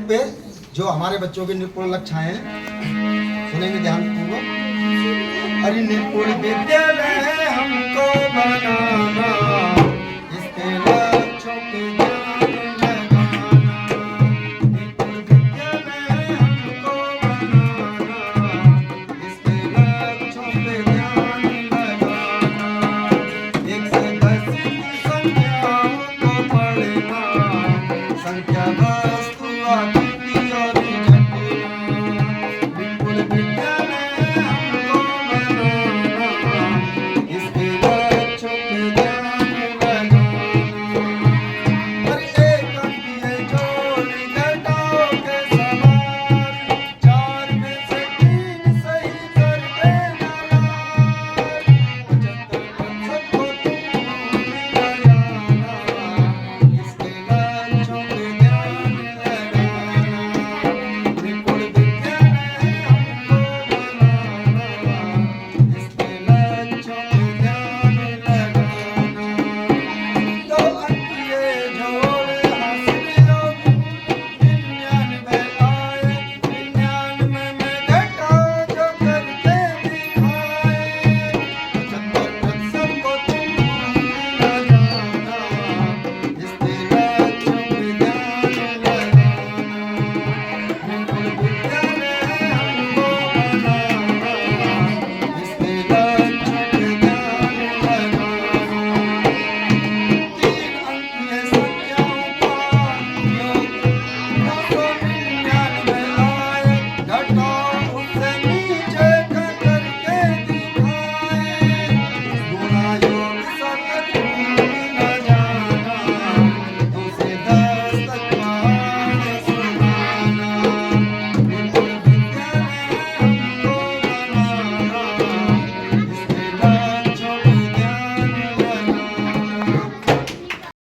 Point पे जो हमारे बच्चों के निपुण लक्ष्य हैं सुनेंगे ध्यान पूर्वक। अरे निपुण विद्यालय हमको बनाना, इसके लक्ष्यों पे ध्यान लगाना। निपुण विद्यालय हमको बनाना, इसके लक्ष्यों पे ध्यान लगाना। 1 से 10 की संख्याओं को पढ़ना, संख्या वस्तु